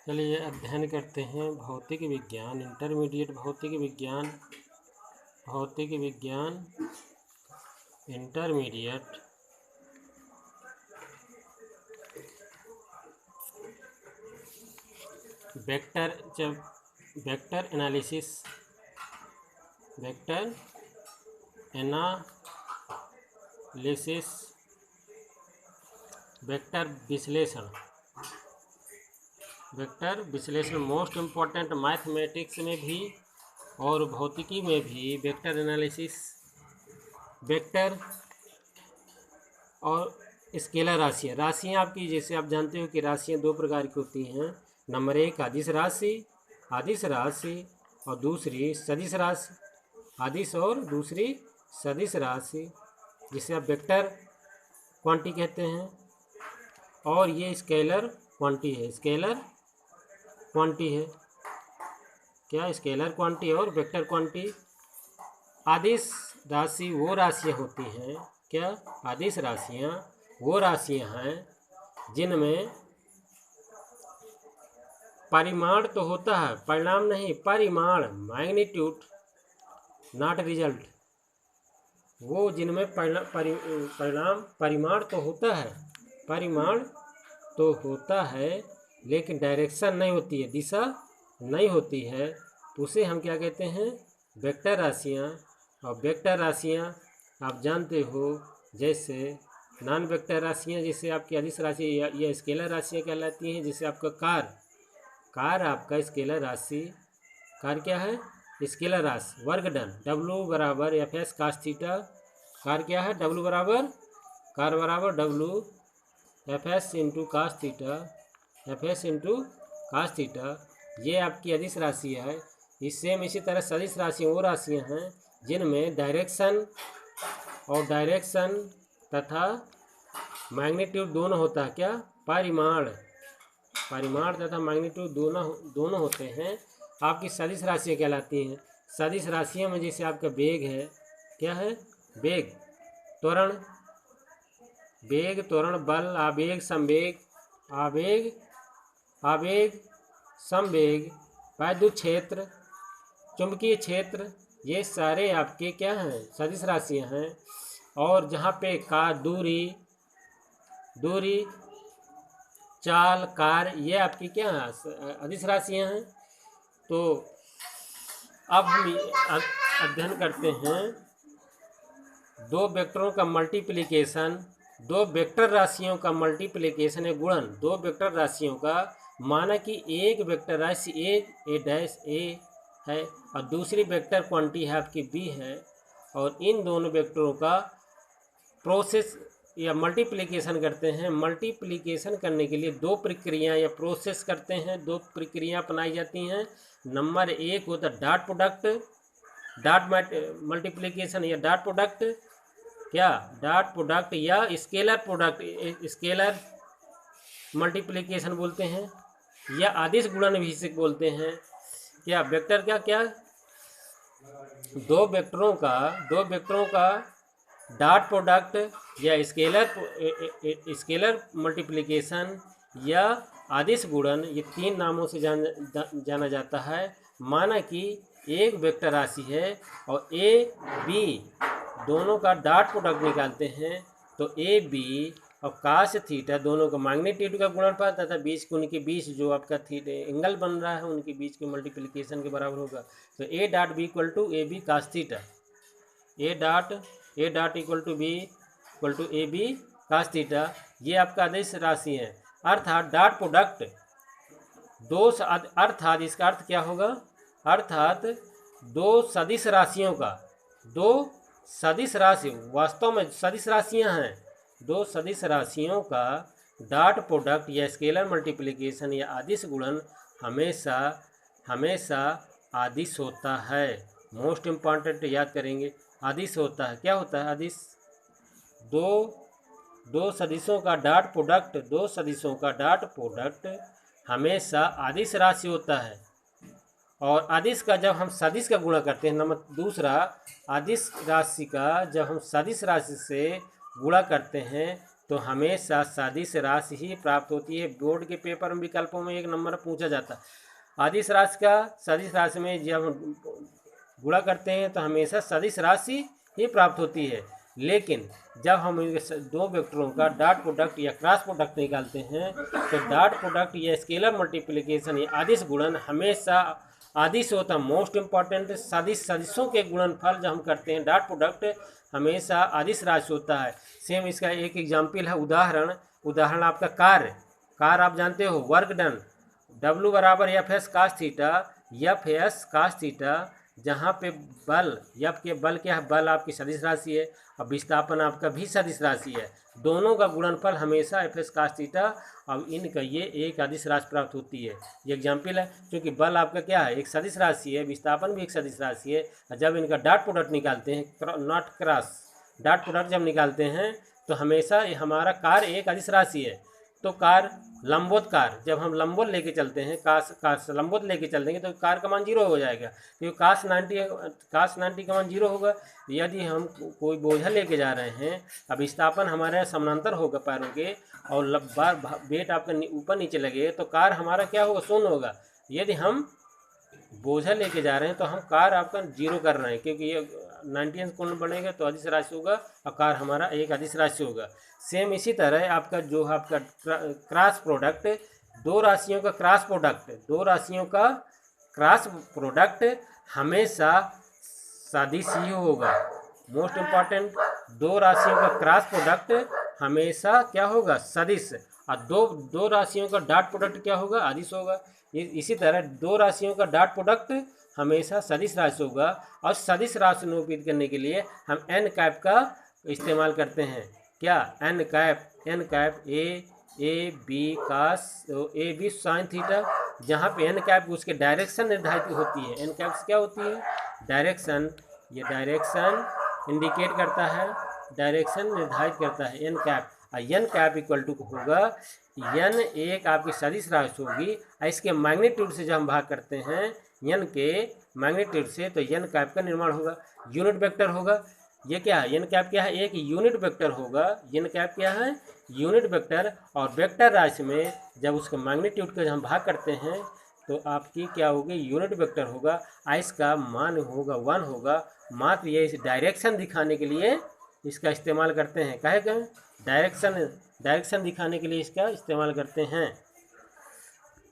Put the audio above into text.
चलिए अध्ययन करते हैं भौतिक विज्ञान, इंटरमीडिएट भौतिक विज्ञान इंटरमीडिएट वेक्टर एनालिसिस, वेक्टर विश्लेषण मोस्ट इम्पॉर्टेंट मैथमेटिक्स में भी और भौतिकी में भी वेक्टर एनालिसिस, वेक्टर और स्केलर राशियाँ आपकी, जैसे आप जानते हो कि राशियाँ दो प्रकार की होती हैं। नंबर एक अदिश राशि और दूसरी सदिश राशि, अदिश और दूसरी सदिश राशि, जिसे आप वेक्टर क्वांटी कहते हैं। और ये स्केलर क्वांटी है, क्या स्केलर क्वांटी और वेक्टर क्वांटी। अदिश राशि वो राशियाँ होती हैं, क्या अदिश राशियाँ वो राशियाँ हैं जिनमें परिमाण तो होता है, परिणाम नहीं, परिमाण, मैग्नीट्यूड नॉट रिजल्ट, वो जिनमें परिमाण तो होता है लेकिन डायरेक्शन नहीं होती है, दिशा नहीं होती है, उसे हम क्या कहते हैं, वेक्टर राशियाँ। और वेक्टर राशियाँ आप जानते हो, जैसे नॉन वेक्टर राशियाँ जैसे आपकी अदिश राशि या स्केलर राशियाँ कहलाती हैं। जैसे आपका कार आपका स्केलर राशि, कार क्या है, स्केलर राशि, वर्क डन, W बराबर FS cos थीटा, कार क्या है, W बराबर W FS into cos theta, ये आपकी अदिश राशि है। इसी तरह सदिश राशियाँ वो राशियाँ हैं जिनमें डायरेक्शन तथा मैग्नीट्यूड दोनों होता है, क्या परिमाण तथा मैग्नीट्यूड दोनों होते हैं, आपकी सदिश राशियाँ कहलाती हैं। सदिश राशियों में जैसे आपका वेग है, क्या है, वेग, त्वरण, बल, आवेग संवेग, वैद्युत क्षेत्र, चुंबकीय क्षेत्र, ये सारे आपके क्या हैं, सदिश राशियाँ हैं। और जहाँ पे दूरी, चाल, कार्य, ये आपकी क्या है, अदिश राशियाँ हैं। तो अब हम अध्ययन करते हैं दो वेक्टर राशियों का मल्टीप्लिकेशन है, गुणन, दो वेक्टर राशियों का। माना कि एक वेक्टर राशि A है और दूसरी वेक्टर क्वांटी है आपकी B है, और इन दोनों वेक्टरों का प्रोसेस या मल्टीप्लिकेशन करते हैं। मल्टीप्लिकेशन करने के लिए दो प्रक्रिया या प्रोसेस करते हैं, दो प्रक्रिया अपनाई जाती हैं। नंबर एक होता है डॉट मल्टीप्लिकेशन या डॉट प्रोडक्ट या स्केलर मल्टीप्लिकेशन बोलते हैं, या आदिश गुणन भी इसे बोलते हैं। क्या वेक्टर क्या दो वेक्टरों का डॉट प्रोडक्ट या स्केलर मल्टीप्लिकेशन या आदिश गुणन, ये तीन नामों से जाना जाता है। माना कि एक वेक्टर राशि है और A B दोनों का डॉट प्रोडक्ट निकालते हैं, तो AB और कास थीटा दोनों का मैग्नीट्यूड का गुणनफल तथा उनके बीच जो आपका थीटा एंगल बन रहा है उनके बीच के मल्टीप्लिकेशन के बराबर होगा। तो A dot B equal to AB cos theta, A dot equal to B equal to AB cos theta, ये आपका आदिश राशि है। अर्थात डॉट प्रोडक्ट अर्थात इसका अर्थ क्या होगा, अर्थात दो सदिश राशि वास्तव में सदिश राशियां हैं, दो सदिश राशियों का डॉट प्रोडक्ट या स्केलर मल्टीप्लिकेशन या आदिश गुणन हमेशा आदिश होता है। मोस्ट इम्पॉर्टेंट याद करेंगे, आदिश होता है। क्या होता है आदिश, दो सदिशों का डॉट प्रोडक्ट हमेशा आदिश राशि होता है। और आदिश का जब हम सदिश का गुणा करते हैं, नंबर दूसरा, आदिश राशि का जब हम सदिश राशि से गुणा करते हैं तो हमेशा सदिश राशि ही प्राप्त होती है। बोर्ड के पेपर में विकल्पों में 1 नंबर पूछा जाता है। आदिश राशि का सदिश राशि में जब हम गुणा करते हैं तो हमेशा सदिश राशि ही प्राप्त होती है, लेकिन जब हम दो वेक्टरों का डॉट प्रोडक्ट या क्रॉस प्रोडक्ट निकालते हैं तो डॉट प्रोडक्ट या स्केलर मल्टीप्लिकेशन या आदिश गुणन हमेशा आदिश होता है। मोस्ट इम्पॉर्टेंट सदिशों के गुणनफल जब हम करते हैं डॉट प्रोडक्ट हमेशा आदिश राशि होता है। सेम इसका एक एग्जाम्पल है, उदाहरण आपका कार आप जानते हो, वर्क डन, W बराबर एफ एस कास थीटा, जहाँ पे बल एफ के बल क्या है, बल आपकी सदिश राशि है और विस्थापन आपका भी सदिश राशि है। दोनों का गुणनफल हमेशा एफ एस कास थीटा, अब इनका ये एक आदिश राशि प्राप्त होती है। ये एग्जाम्पल है, क्योंकि बल आपका क्या है, एक सदिश राशि है, विस्थापन भी एक सदिश राशि है। जब इनका डॉट प्रोडक्ट निकालते हैं, नॉट क्रॉस, डॉट प्रोडक्ट जब निकालते हैं तो हमेशा हमारा कार एक आदिश राशि है। तो कार लंबवत कार जब हम लंबवत लेके चलते हैं, कास लंबवत लेके चलेंगे तो कार का मान 0 हो जाएगा, क्योंकि कास 90 का मान 0 होगा। यदि हम कोई बोझा लेके जा रहे हैं, अब विस्थापन हमारे समानांतर होगा पैरों के और वेट आपका ऊपर नीचे लगे तो कार हमारा क्या होगा, शून्य होगा। यदि हम बोझा लेके जा रहे हैं तो हम कार आपका 0 कर रहे हैं, क्योंकि ये 90 अंश कोण बनेगा तो अदिश राशि होगा और कार हमारा एक अदिश राशि होगा। सेम इसी तरह आपका जो आपका क्रॉस प्रोडक्ट, दो राशियों का क्रॉस प्रोडक्ट हमेशा सदिश ही होगा। मोस्ट इम्पॉर्टेंट, दो राशियों का क्रॉस प्रोडक्ट हमेशा क्या होगा, सदिश, और दो राशियों का डॉट प्रोडक्ट क्या होगा, आदिश होगा। इसी तरह दो राशियों का डॉट प्रोडक्ट हमेशा सदिश राशि होगा। और सदिश राशि निरूपित करने के लिए हम एन कैप का इस्तेमाल करते हैं। क्या, N cap A B sine theta, जहाँ पे एन कैप उसके डायरेक्शन निर्धारित होती है। एन कैप क्या होती है, डायरेक्शन, ये डायरेक्शन इंडिकेट करता है, डायरेक्शन निर्धारित करता है N cap. N cap equal to होगा, एन एक आपकी सदिश राशि होगी, इसके मैग्नीट्यूड से जब हम भाग करते हैं एन के मैग्नीट्यूड से, तो एन कैप का निर्माण होगा, यूनिट वेक्टर होगा। ये क्या है, एन कैप क्या है, एक यूनिट वेक्टर होगा। एन कैप क्या है, यूनिट वेक्टर। और वेक्टर राशि में जब उसके मैग्नीट्यूड का हम भाग करते हैं तो आपकी क्या होगी, यूनिट वेक्टर होगा। इसका मान होगा 1 होगा। मात्र ये इस डायरेक्शन दिखाने के लिए इसका इस्तेमाल करते हैं। कहे डायरेक्शन दिखाने के लिए इसका इस्तेमाल करते हैं।